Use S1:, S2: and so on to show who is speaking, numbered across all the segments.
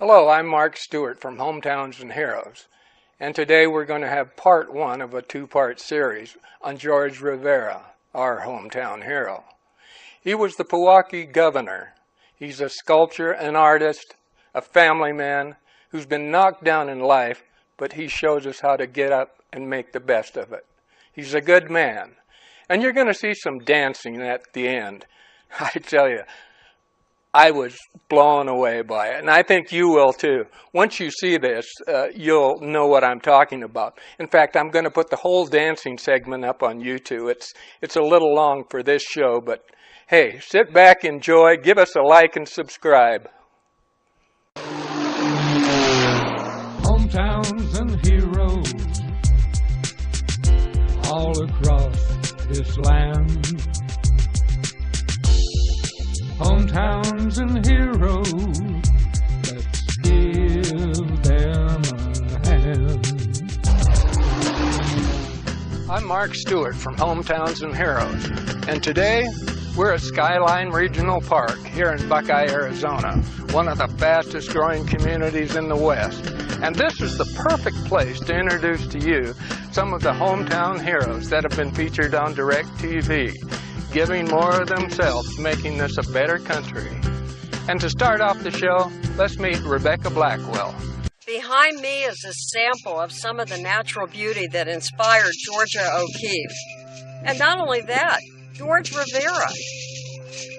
S1: Hello, I'm Mark Stewart from Hometowns and Heroes, and today we're going to have part one of a two-part series on Jorge Rivera, our hometown hero. He was the Pewaukee governor. He's a sculptor, an artist, a family man who's been knocked down in life, but he shows us how to get up and make the best of it. He's a good man, and you're going to see some dancing at the end. I tell you, I was blown away by it, and I think you will too. Once you see this, you'll know what I'm talking about. In fact, I'm going to put the whole dancing segment up on YouTube. It's a little long for this show, but hey, sit back, enjoy, give us a like and subscribe.
S2: Hometowns and heroes all across this land. Hometowns and heroes, let's give them a hand.
S1: I'm Mark Stewart from Hometowns and Heroes, and today we're at Skyline Regional Park here in Buckeye, Arizona, one of the fastest growing communities in the West. And this is the perfect place to introduce to you some of the hometown heroes that have been featured on DirecTV, giving more of themselves, making this a better country. And to start off the show, let's meet Rebecca Blackwell.
S3: Behind me is a sample of some of the natural beauty that inspired Georgia O'Keeffe. And not only that, Jorge Rivera.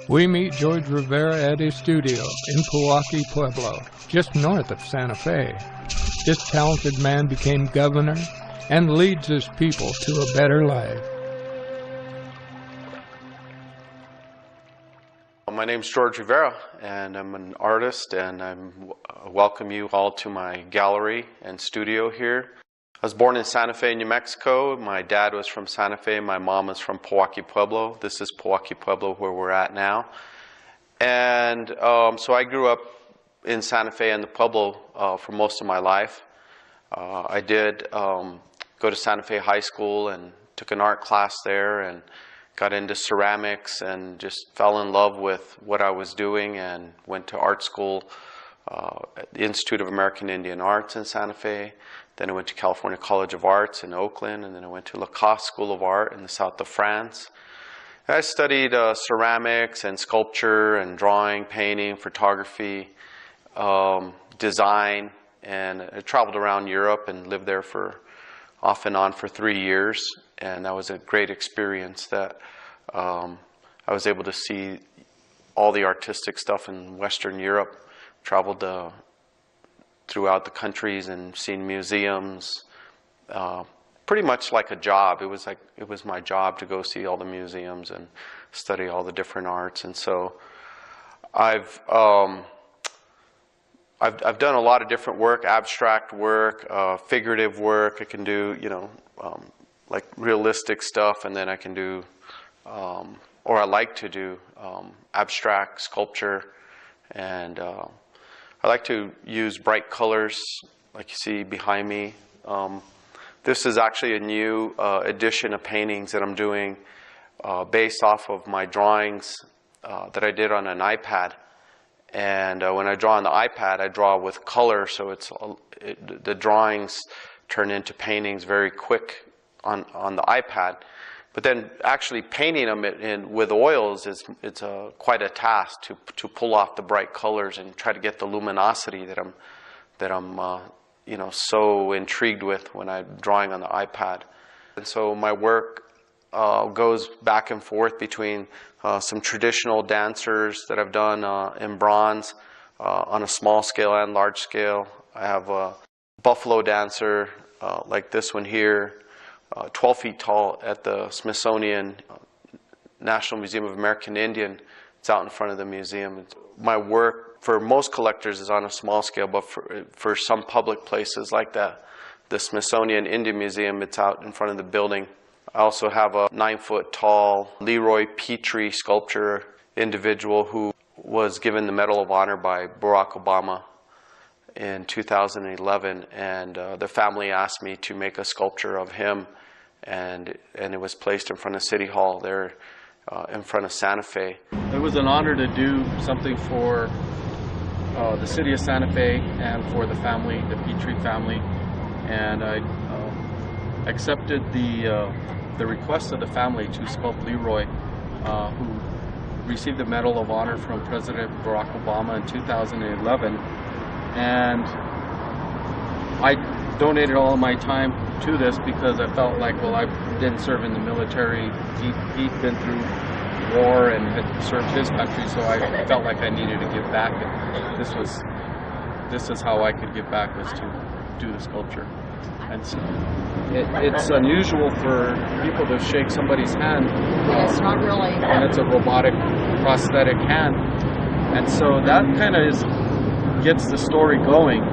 S2: We meet Jorge Rivera at his studio in Pewaukee, Pueblo, just north of Santa Fe. This talented man became governor and leads his people to a better life.
S4: My name's Jorge Rivera, and I'm an artist, and I welcome you all to my gallery and studio here. I was born in Santa Fe, New Mexico. My dad was from Santa Fe. My mom is from Pewaukee, Pueblo. This is Pewaukee, Pueblo, where we're at now. And so I grew up in Santa Fe and the Pueblo for most of my life. I did go to Santa Fe High School and took an art class there and got into ceramics and just fell in love with what I was doing and went to art school at the Institute of American Indian Arts in Santa Fe. Then I went to California College of Arts in Oakland, and then I went to Lacoste School of Art in the south of France. I studied ceramics and sculpture and drawing, painting, photography, design, and I traveled around Europe and lived there for off and on for 3 years, and that was a great experience that I was able to see all the artistic stuff in Western Europe. Traveled throughout the countries and seen museums, pretty much like a job. It was my job to go see all the museums and study all the different arts. And so I've done a lot of different work, abstract work, figurative work. I can do, like realistic stuff, and then I can do, or I like to do, abstract sculpture, and I like to use bright colors, like you see behind me. This is actually a new edition of paintings that I'm doing based off of my drawings that I did on an iPad. And when I draw on the iPad, I draw with color, so the drawings turn into paintings very quick on the iPad. But then actually painting them with oils it's quite a task to pull off the bright colors and try to get the luminosity that I'm so intrigued with when I'm drawing on the iPad. And so my work goes back and forth between some traditional dancers that I've done in bronze on a small scale and large scale. I have a buffalo dancer like this one here, 12 feet tall at the Smithsonian National Museum of American Indian. It's out in front of the museum. My work for most collectors is on a small scale, but for some public places like the Smithsonian Indian Museum, it's out in front of the building. I also have a 9-foot tall Leroy Petrie sculpture individual who was given the Medal of Honor by Barack Obama in 2011, and the family asked me to make a sculpture of him, and it was placed in front of City Hall there in front of Santa Fe.
S5: It was an honor to do something for the city of Santa Fe and for the family, the Petrie family, and I accepted the request of the family to sculpt Leroy, who received the Medal of Honor from President Barack Obama in 2011, and I donated all of my time to this because I felt like, well, I didn't serve in the military. He'd been through war and had served his country, so I felt like I needed to give back. And this is how I could give back, was to do the sculpture. And so it's unusual for people to shake somebody's hand.
S3: It's not really.
S5: And it's a robotic prosthetic hand, and so that kind of gets the story going.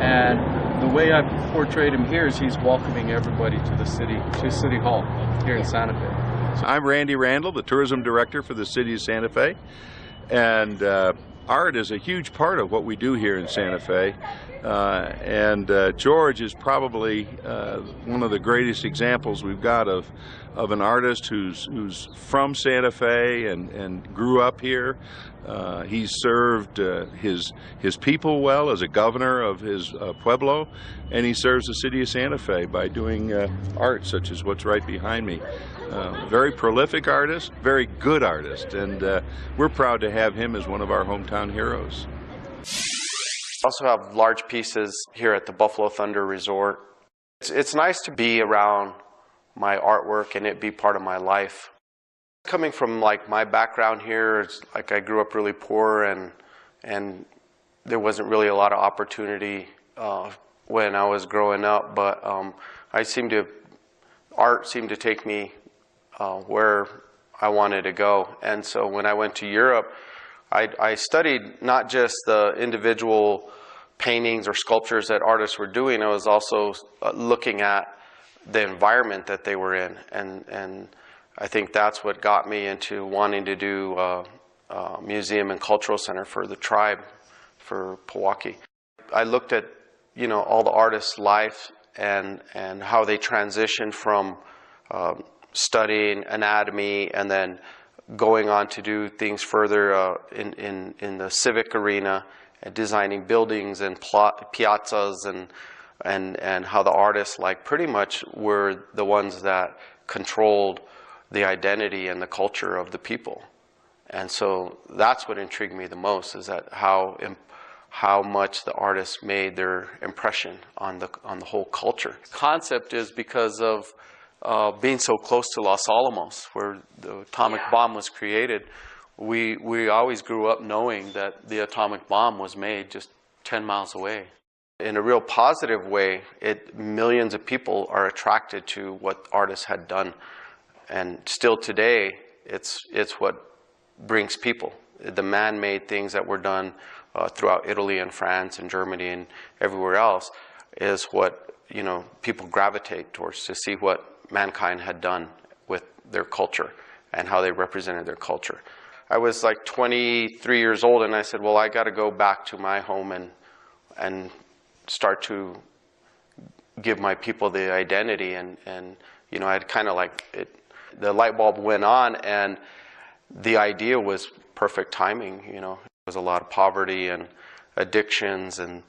S5: And the way I portrayed him here is he's welcoming everybody to the city, to City Hall here in Santa Fe.
S6: I'm Randy Randall, the tourism director for the city of Santa Fe, and art is a huge part of what we do here in Santa Fe. George is probably one of the greatest examples we've got of an artist who's from Santa Fe and grew up here. He's served his people well as a governor of his Pueblo, and he serves the city of Santa Fe by doing art such as what's right behind me. Very prolific artist, very good artist, and we're proud to have him as one of our hometown heroes.
S4: I also have large pieces here at the Buffalo Thunder Resort. It's nice to be around my artwork and it be part of my life. Coming from like my background here, it's like I grew up really poor and there wasn't really a lot of opportunity when I was growing up, but art seemed to take me where I wanted to go. And so when I went to Europe, I studied not just the individual paintings or sculptures that artists were doing, I was also looking at the environment that they were in. And I think that's what got me into wanting to do a museum and cultural center for the tribe, for Pewaukee. I looked at, you know, all the artists' life and how they transitioned from studying anatomy and then going on to do things further in the civic arena, and designing buildings and piazzas, and how the artists like pretty much were the ones that controlled the identity and the culture of the people. And so that's what intrigued me the most, is that how much the artists made their impression on the whole culture. The concept is because of being so close to Los Alamos, where the atomic bomb was created. We always grew up knowing that the atomic bomb was made just 10 miles away. In a real positive way, millions of people are attracted to what artists had done. And still today, it's what brings people. The man-made things that were done throughout Italy and France and Germany and everywhere else is what, you know, people gravitate towards, to see what mankind had done with their culture and how they represented their culture. I was like 23 years old, and I said, well, I got to go back to my home and start to give my people the identity. And you know, I'd kind of like it. The light bulb went on, and the idea was perfect timing. You know, there was a lot of poverty and addictions and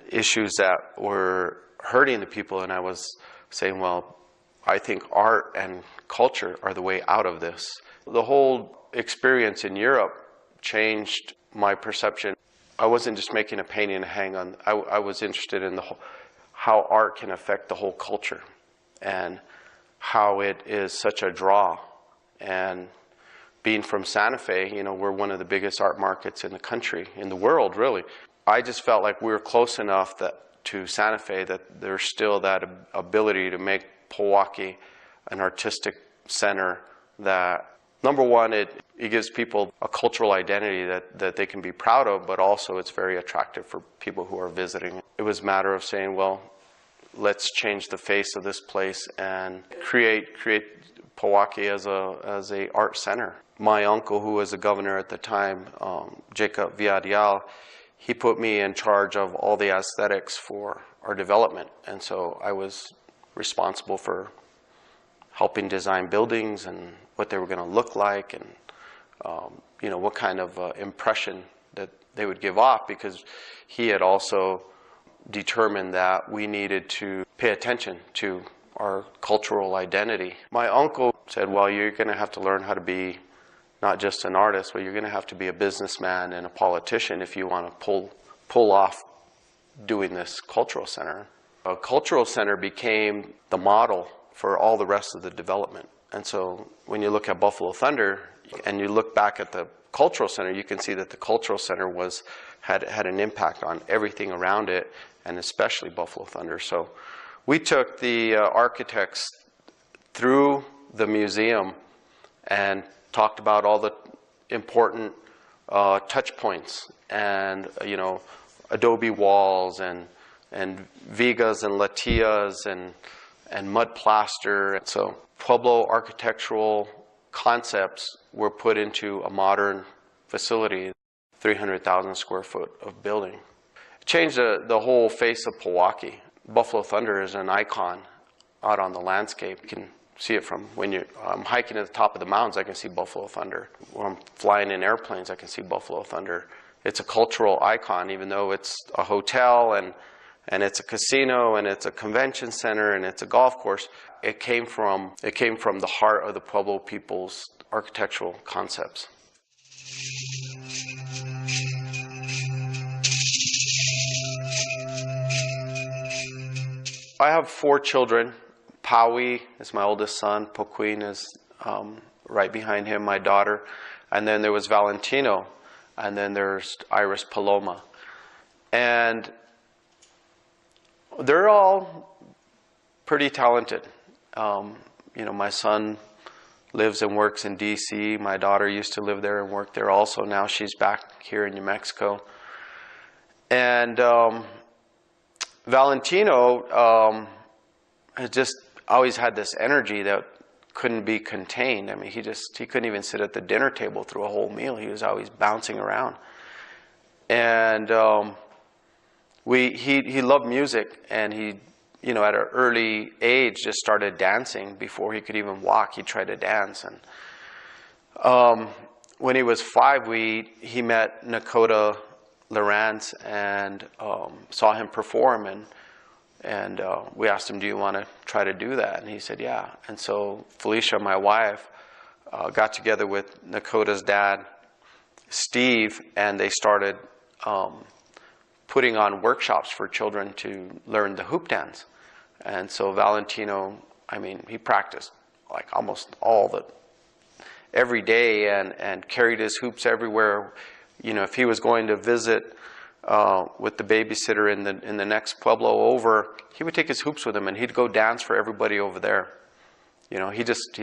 S4: issues that were hurting the people, and I was saying, well, I think art and culture are the way out of this. The whole experience in Europe changed my perception. I wasn't just making a painting to hang on. I was interested in how art can affect the whole culture and how it is such a draw. And being from Santa Fe, you know, we're one of the biggest art markets in the country, in the world, really. I just felt like we were close enough to Santa Fe that there's still that ability to make Pewaukee an artistic center that, number one, it gives people a cultural identity that they can be proud of, but also it's very attractive for people who are visiting. It was a matter of saying, well, let's change the face of this place and create Pewaukee as a art center. My uncle, who was the governor at the time, Jacob Villarreal, he put me in charge of all the aesthetics for our development, and so I was responsible for helping design buildings and what they were going to look like, and you know, what kind of impression that they would give off, because he had also determined that we needed to pay attention to our cultural identity. My uncle said, well, you're going to have to learn how to be not just an artist, but you're going to have to be a businessman and a politician if you want to pull off doing this cultural center. A cultural center became the model for all the rest of the development. And so when you look at Buffalo Thunder and you look back at the cultural center, you can see that the cultural center had an impact on everything around it, and especially Buffalo Thunder. So we took the architects through the museum and talked about all the important touch points, and adobe walls and vigas and latias and mud plaster. And so Pueblo architectural concepts were put into a modern facility, 300,000 square foot of building. It changed the whole face of Pewaukee. Buffalo Thunder is an icon out on the landscape. You can see it from when I'm hiking at the top of the mountains, I can see Buffalo Thunder. When I'm flying in airplanes, I can see Buffalo Thunder. It's a cultural icon, even though it's a hotel and it's a casino and it's a convention center and it's a golf course. It came from the heart of the Pueblo people's architectural concepts. I have 4 children. Paui is my oldest son. Poquin is right behind him, my daughter. And then there was Valentino. And then there's Iris Paloma. And they're all pretty talented. My son lives and works in D.C. My daughter used to live there and work there also. Now she's back here in New Mexico. And Valentino has just always had this energy that couldn't be contained. I mean, he couldn't even sit at the dinner table through a whole meal. He was always bouncing around. And he loved music, and he, at an early age, just started dancing. Before he could even walk, he tried to dance. And when he was 5, he met Nakota Lawrence and saw him perform, and we asked him, do you want to try to do that? And he said, yeah. And so Felicia, my wife, got together with Nakota's dad, Steve, and they started putting on workshops for children to learn the hoop dance. And so Valentino, he practiced like almost every day and carried his hoops everywhere. If he was going to visit with the babysitter in the next Pueblo over, he would take his hoops with him and he'd go dance for everybody over there. He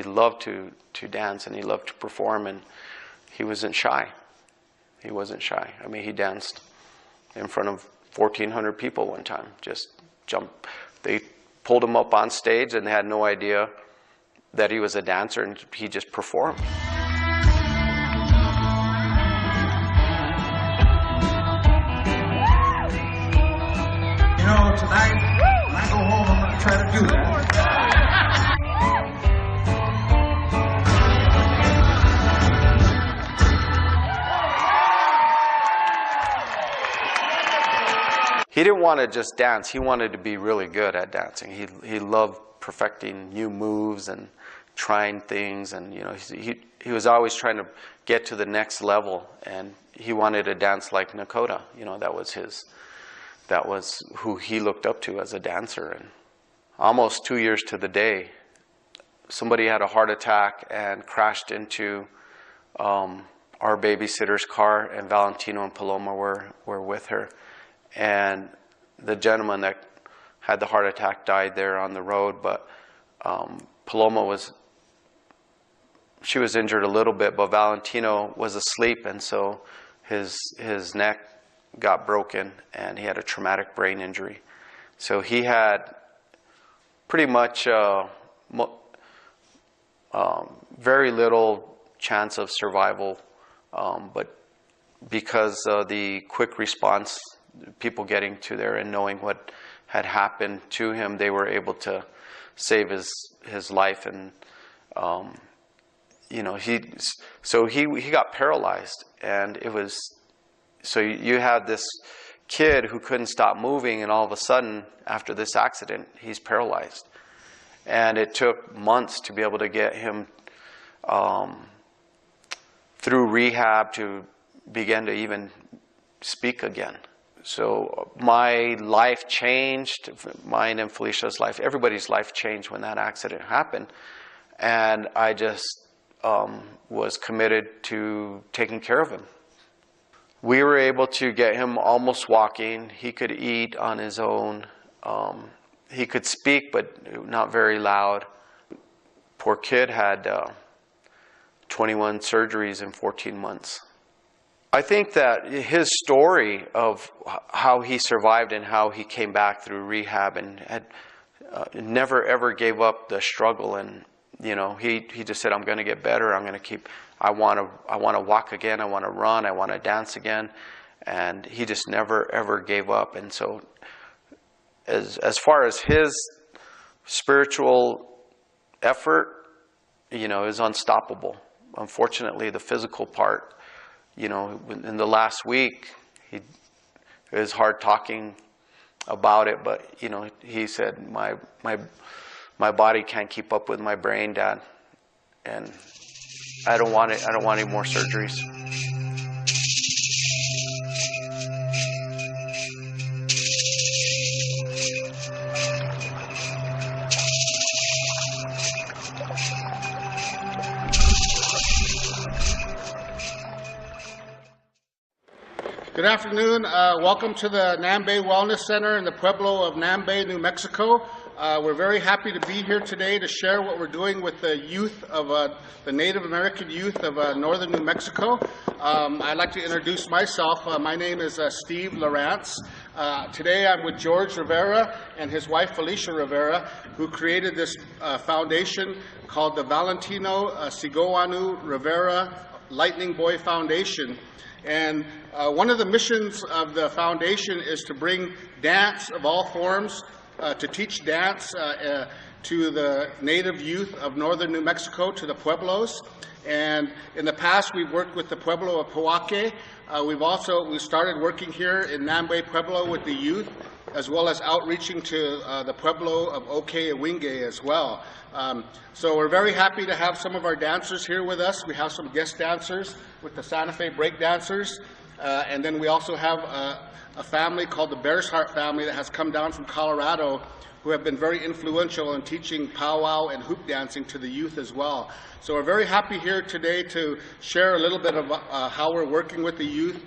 S4: loved to dance, and he loved to perform, and he wasn't shy. He wasn't shy. He danced in front of 1,400 people one time. Just jumped. They pulled him up on stage and they had no idea that he was a dancer, and he just performed.
S7: Tonight, when I go home, I'm going to try to do that.
S4: He didn't want to just dance. He wanted to be really good at dancing. He loved perfecting new moves and trying things, and he was always trying to get to the next level, and he wanted to dance like Nakota. That was who he looked up to as a dancer. And almost 2 years to the day, somebody had a heart attack and crashed into our babysitter's car, and Valentino and Paloma were with her. And the gentleman that had the heart attack died there on the road, but Paloma was injured a little bit, but Valentino was asleep, and so his neck got broken, and he had a traumatic brain injury. So he had pretty much very little chance of survival, but because of the quick response, people getting to there and knowing what had happened to him, they were able to save his life. And he got paralyzed, and it was So you had this kid who couldn't stop moving, and all of a sudden, after this accident, he's paralyzed. And it took months to be able to get him through rehab to begin to even speak again. So my life changed, mine and Felicia's life, everybody's life changed when that accident happened. And I just was committed to taking care of him. We were able to get him almost walking. He could eat on his own. He could speak, but not very loud. Poor kid had 21 surgeries in 14 months. I think that his story of how he survived and how he came back through rehab and had never ever gave up the struggle, and you know, he just said, I'm going to get better. I'm going to keep. I want to walk again. I want to run. I want to dance again, and he just never ever gave up. And so, as far as his spiritual effort, you know, is unstoppable. Unfortunately, the physical part, you know, in the last week, it was hard talking about it, but you know, he said, my body can't keep up with my brain, Dad, and I don't want it. I don't want any more surgeries.
S8: Good afternoon. Welcome to the Nambe Wellness Center in the Pueblo of Nambe, New Mexico. We're very happy to be here today to share what we're doing with the youth of the Native American youth of northern New Mexico. I'd like to introduce myself. My name is Steve Lawrence. Today I'm with George Rivera and his wife Felicia Rivera, who created this foundation called the Valentino Sigouanu Rivera Lightning Boy Foundation. And one of the missions of the foundation is to bring dance of all forms, to teach dance to the native youth of northern New Mexico, to the Pueblos. And in the past, we've worked with the Pueblo of Poake. We started working here in Nambe Pueblo with the youth, as well as outreaching to the Pueblo of Oke-Awinge as well. So we're very happy to have some of our dancers here with us. We have some guest dancers with the Santa Fe break dancers. And then we also have a family called the Bear's Heart family that has come down from Colorado, who have been very influential in teaching powwow and hoop dancing to the youth as well. So we're very happy here today to share a little bit of how we're working with the youth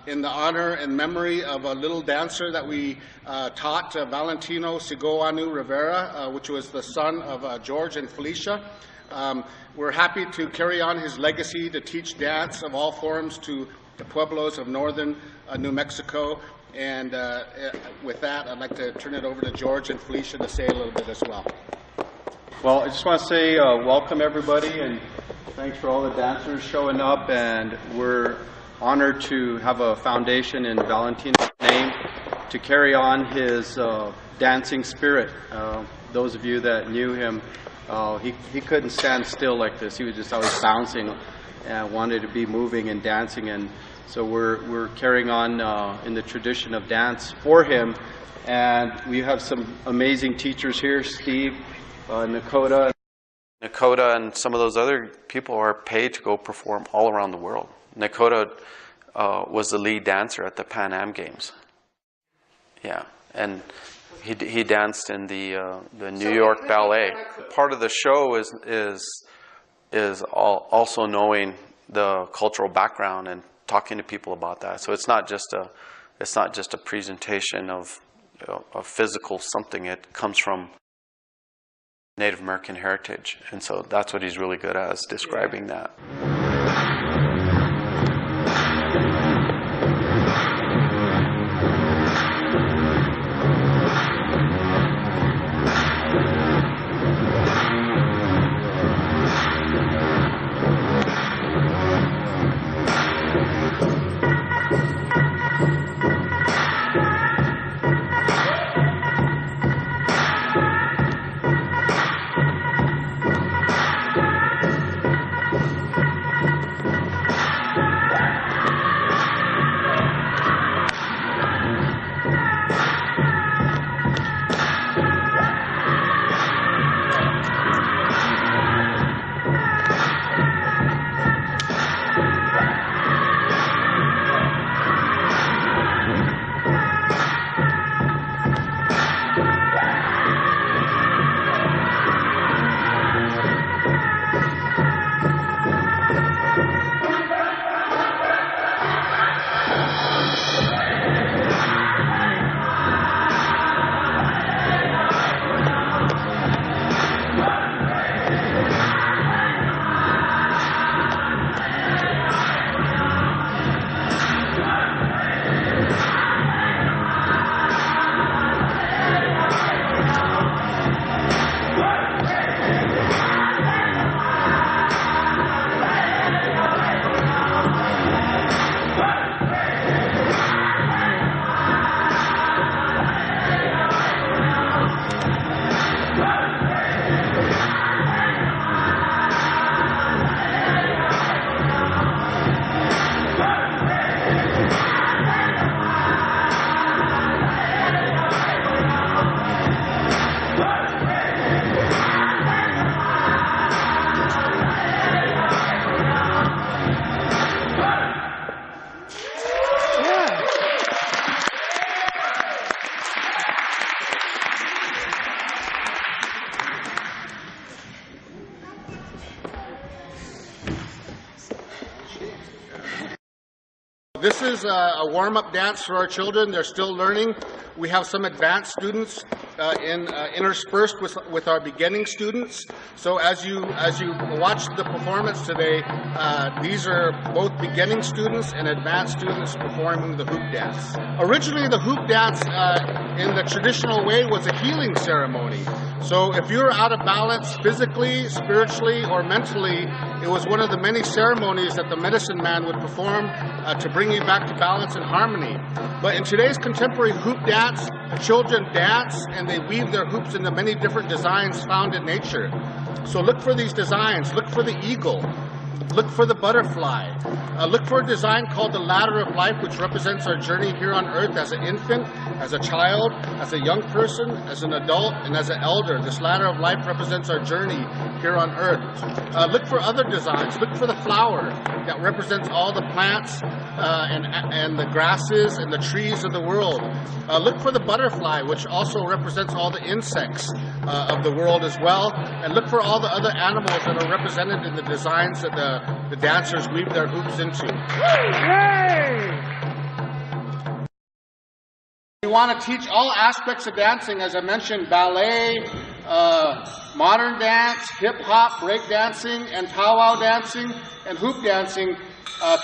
S8: in the honor and memory of a little dancer that we taught, Valentino Sigouanu Rivera, which was the son of George and Felicia. We're happy to carry on his legacy to teach dance of all forms to the Pueblos of northern New Mexico. And with that, I'd like to turn it over to George and Felicia to say a little bit as well.
S5: Well, I just want to say welcome everybody, and thanks for all the dancers showing up, and we're honored to have a foundation in Valentino's name to carry on his dancing spirit. Those of you that knew him, he couldn't stand still like this. He was just always bouncing and wanted to be moving and dancing, and so we're carrying on in the tradition of dance for him. And we have some amazing teachers here, Steve, Nakota and some of those other people are paid to go perform all around the world. Nakota was the lead dancer at the Pan Am Games. Yeah, and he danced in the New York Ballet. Part of the show is also knowing the cultural background and talking to people about that. So it's not just a presentation of a physical something. It comes from Native American heritage, and so that's what he's really good at, is describing that.
S8: this is a warm-up dance for our children. They're still learning. We have some advanced students interspersed with our beginning students. So as you watch the performance today, these are both beginning students and advanced students performing the hoop dance. Originally, the hoop dance in the traditional way was a healing ceremony. So if you're out of balance physically, spiritually, or mentally, it was one of the many ceremonies that the medicine man would perform to bring you back to balance and harmony. But in today's contemporary hoop dance, the children dance and they weave their hoops into many different designs found in nature. So look for these designs. Look for the eagle. Look for the butterfly. Look for a design called the ladder of life, which represents our journey here on earth as an infant, as a child, as a young person, as an adult, and as an elder. This ladder of life represents our journey here on earth. Look for other designs. Look for the flower that represents all the plants and the grasses and the trees of the world. Look for the butterfly, which also represents all the insects of the world as well. And look for all the other animals that are represented in the designs that the dancers weave their hoops into. We want to teach all aspects of dancing, as I mentioned, ballet, modern dance, hip-hop, break dancing, and powwow dancing, and hoop dancing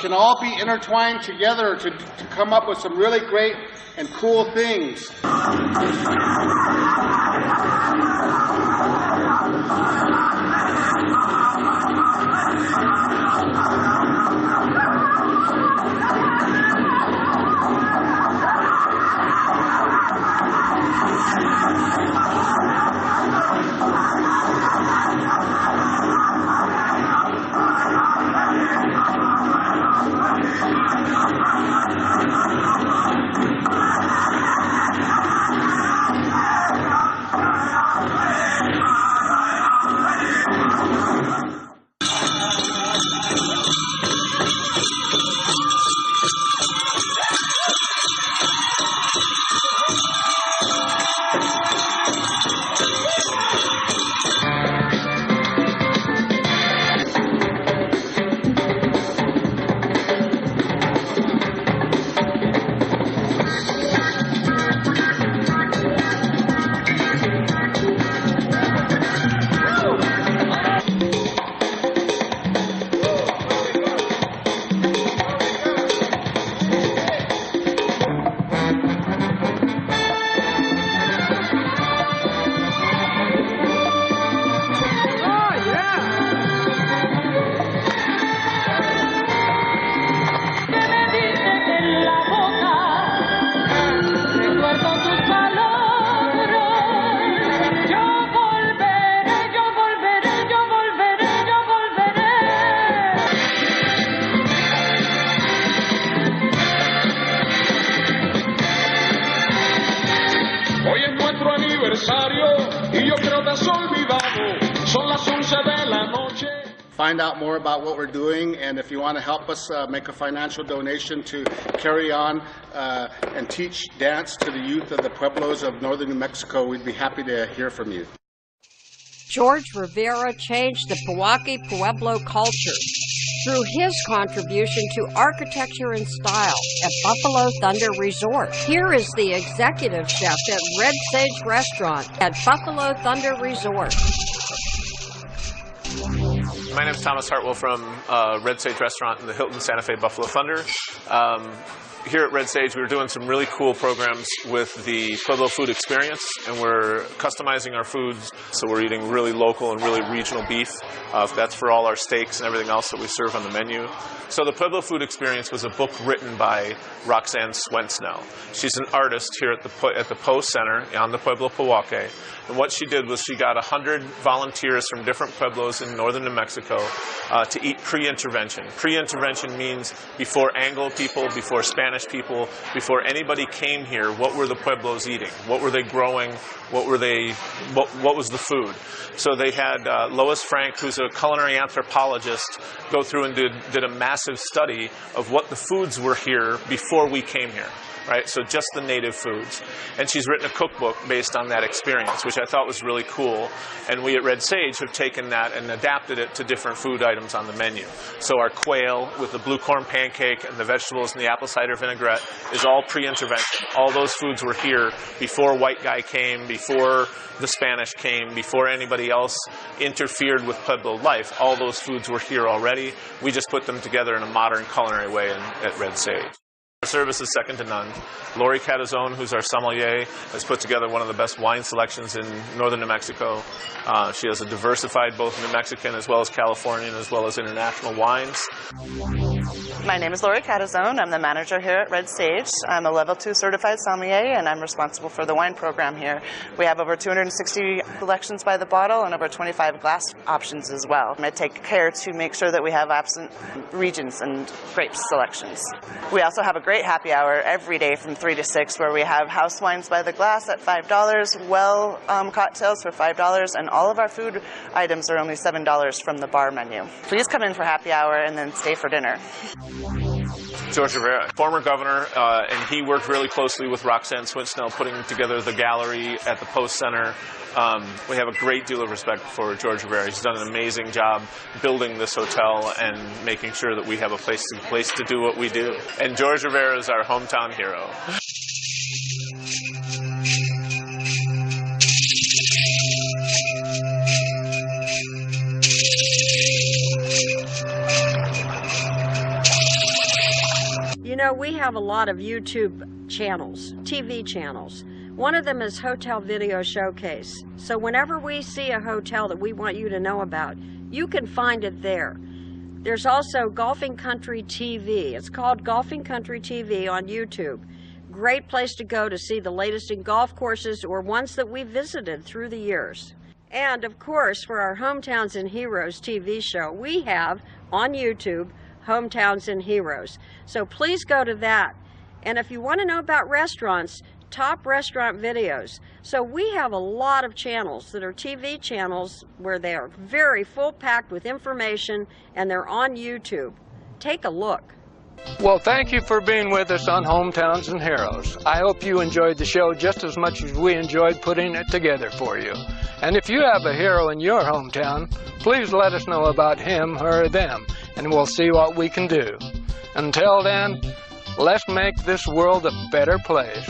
S8: can all be intertwined together to come up with some really great and cool things. Find out more about what we're doing, and if you want to help us make a financial donation to carry on and teach dance to the youth of the Pueblos of northern New Mexico, we'd be happy to hear from you.
S3: George Rivera changed the Pueblo culture through his contribution to architecture and style at Buffalo Thunder Resort. Here is the executive chef at Red Sage Restaurant at Buffalo Thunder Resort.
S9: My name is Thomas Hartwell from Red Sage Restaurant in the Hilton Santa Fe Buffalo Thunder. Here at Red Sage, we're doing some really cool programs with the Pueblo food experience, and we're customizing our foods, so we're eating really local and really regional beef. That's for all our steaks and everything else that we serve on the menu. So the Pueblo food experience was a book written by Roxanne Swensnell. She's an artist here at the Poe Center on the Pueblo Powake. And what she did was she got 100 volunteers from different pueblos in northern New Mexico to eat pre-intervention. Pre-intervention means before Anglo people, before Spanish people, before anybody came here, what were the pueblos eating? What were they growing? What was the food? So they had Lois Frank, who's a culinary anthropologist, go through and did a massive study of what the foods were here before we came here. right? So just the native foods. And she's written a cookbook based on that experience, which I thought was really cool. And we at Red Sage have taken that and adapted it to different food items on the menu. So our quail with the blue corn pancake and the vegetables and the apple cider vinaigrette is all pre-intervention. All those foods were here before white guy came, before the Spanish came, before anybody else interfered with Pueblo life. All those foods were here already. We just put them together in a modern culinary way at Red Sage. Our service is second to none. Lori Catazone, who's our sommelier, has put together one of the best wine selections in northern New Mexico. She has a diversified both New Mexican as well as Californian as well as international wines.
S10: My name is Lori Catazone. I'm the manager here at Red Sage. I'm a level 2 certified sommelier, and I'm responsible for the wine program here. We have over 260 selections by the bottle and over 25 glass options as well. I take care to make sure that we have absent regions and grapes selections. We also have a great happy hour every day from 3 to 6 where we have house wines by the glass at $5, cocktails for $5, and all of our food items are only $7 from the bar menu. Please come in for happy hour and then stay for dinner.
S9: Jorge Rivera, former governor, and he worked really closely with Roxanne Swintsnell putting together the gallery at the Post Center. We have a great deal of respect for Jorge Rivera. He's done an amazing job building this hotel and making sure that we have a place to do what we do. And Jorge Rivera is our hometown hero.
S3: You know, we have a lot of YouTube channels, TV channels. One of them is Hotel Video Showcase. So whenever we see a hotel that we want you to know about, you can find it there. There's also Golfing Country TV. It's called Golfing Country TV on YouTube. Great place to go to see the latest in golf courses or ones that we visited through the years. And of course, for our Hometowns and Heroes TV show, we have on YouTube Hometowns and Heroes. So please go to that. And if you want to know about restaurants, top restaurant videos. So we have a lot of channels that are TV channels where they are very full packed with information and they're on YouTube. Take a look.
S1: Well, thank you for being with us on Hometowns and Heroes. I hope you enjoyed the show just as much as we enjoyed putting it together for you. And if you have a hero in your hometown, please let us know about him or them, and we'll see what we can do. Until then, let's make this world a better place.